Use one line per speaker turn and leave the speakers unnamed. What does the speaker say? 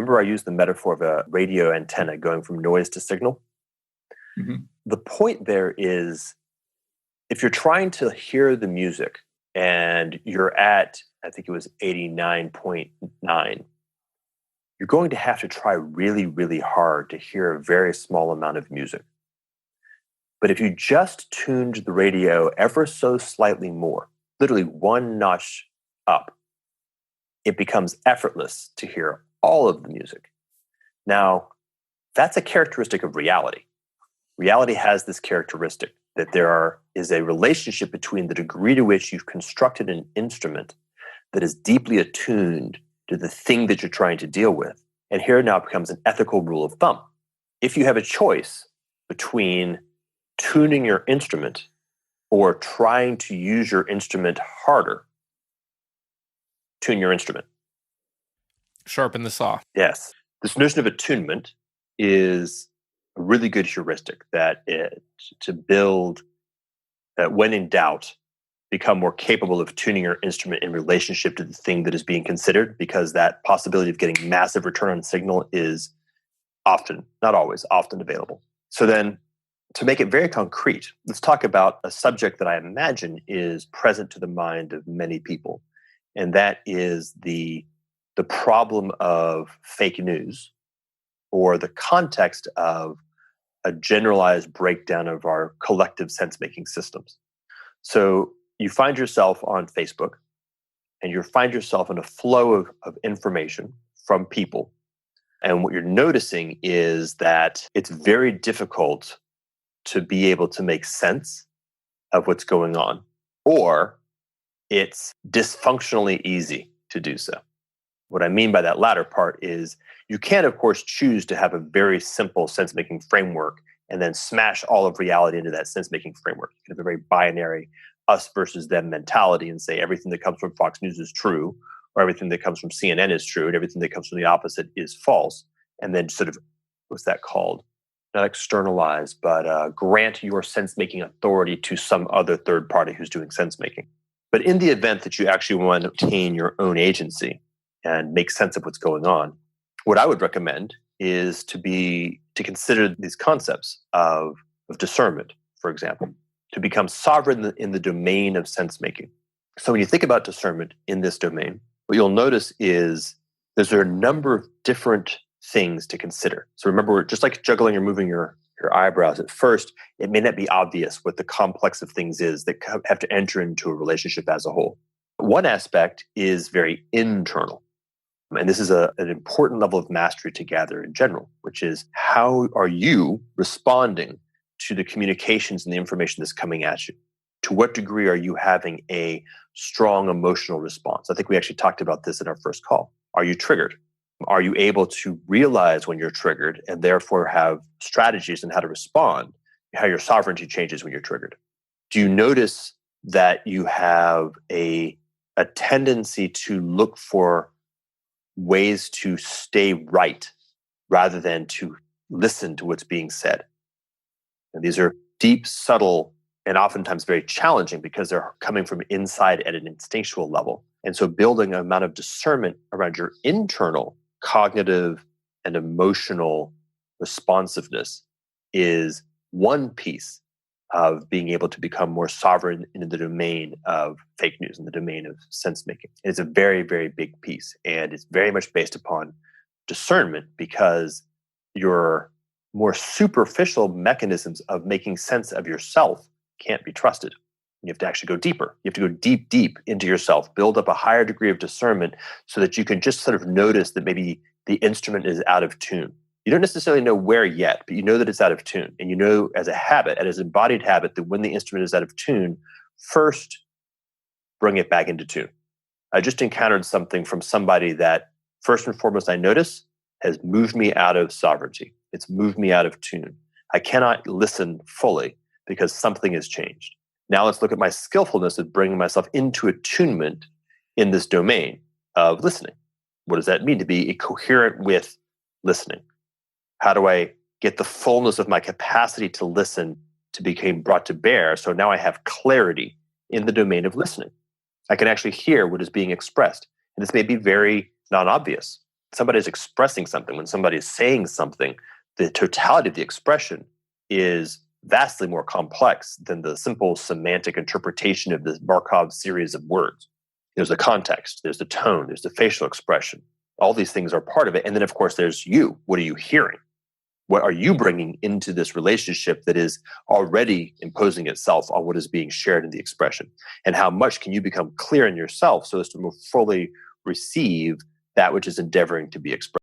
remember I used the metaphor of a radio antenna going from noise to signal?
Mm-hmm.
The point there is, if you're trying to hear the music and you're at, I think it was 89.9, you're going to have to try really, really hard to hear a very small amount of music. But if you just tuned the radio ever so slightly more, literally one notch up, it becomes effortless to hear all of the music. Now, that's a characteristic of reality. Reality has this characteristic that there is a relationship between the degree to which you've constructed an instrument that is deeply attuned to the thing that you're trying to deal with. And here now becomes an ethical rule of thumb. If you have a choice between tuning your instrument or trying to use your instrument harder, tune your instrument.
Sharpen the saw.
Yes. This notion of attunement is a really good heuristic to build, when in doubt, become more capable of tuning your instrument in relationship to the thing that is being considered, because that possibility of getting massive return on signal is often, not always, often available. So then, to make it very concrete, let's talk about a subject that I imagine is present to the mind of many people, and that is the problem of fake news, or the context of a generalized breakdown of our collective sense-making systems. So you find yourself on Facebook, and you find yourself in a flow of information from people. And what you're noticing is that it's very difficult to be able to make sense of what's going on, or it's dysfunctionally easy to do so. What I mean by that latter part is you can, of course, choose to have a very simple sense-making framework and then smash all of reality into that sense-making framework. You can have a very binary us versus them mentality and say everything that comes from Fox News is true, or everything that comes from CNN is true, and everything that comes from the opposite is false. And then sort of, what's that called? Not externalize, but grant your sense-making authority to some other third party who's doing sense-making. But in the event that you actually want to obtain your own agency and make sense of what's going on, what I would recommend is to consider these concepts of discernment, for example, to become sovereign in the domain of sense-making. So when you think about discernment in this domain, what you'll notice is there's a number of different things to consider. So remember, just like juggling or moving your eyebrows, at first, it may not be obvious what the complex of things is that have to enter into a relationship as a whole. One aspect is very internal. And this is an important level of mastery to gather in general, which is how are you responding to the communications and the information that's coming at you? To what degree are you having a strong emotional response? I think we actually talked about this in our first call. Are you triggered? Are you able to realize when you're triggered and therefore have strategies on how to respond, how your sovereignty changes when you're triggered? Do you notice that you have a tendency to look for ways to stay right rather than to listen to what's being said? And these are deep, subtle, and oftentimes very challenging because they're coming from inside at an instinctual level. And so building an amount of discernment around your internal cognitive and emotional responsiveness is one piece of being able to become more sovereign in the domain of fake news, in the domain of sense-making. It's a very, very big piece. And it's very much based upon discernment, because your more superficial mechanisms of making sense of yourself can't be trusted. You have to actually go deeper. You have to go deep, deep into yourself, build up a higher degree of discernment so that you can just sort of notice that maybe the instrument is out of tune. You don't necessarily know where yet, but you know that it's out of tune. And you know as a habit, as an embodied habit, that when the instrument is out of tune, first bring it back into tune. I just encountered something from somebody that first and foremost I notice has moved me out of sovereignty. It's moved me out of tune. I cannot listen fully because something has changed. Now let's look at my skillfulness of bringing myself into attunement in this domain of listening. What does that mean to be coherent with listening? How do I get the fullness of my capacity to listen to become brought to bear? So now I have clarity in the domain of listening. I can actually hear what is being expressed. And this may be very non-obvious. somebody's expressing something, when somebody is saying something, the totality of the expression is vastly more complex than the simple semantic interpretation of the Markov series of words. There's the context, there's the tone, there's the facial expression. All these things are part of it. And then, of course, there's you. What are you hearing? What are you bringing into this relationship that is already imposing itself on what is being shared in the expression? And how much can you become clear in yourself so as to more fully receive that which is endeavoring to be expressed?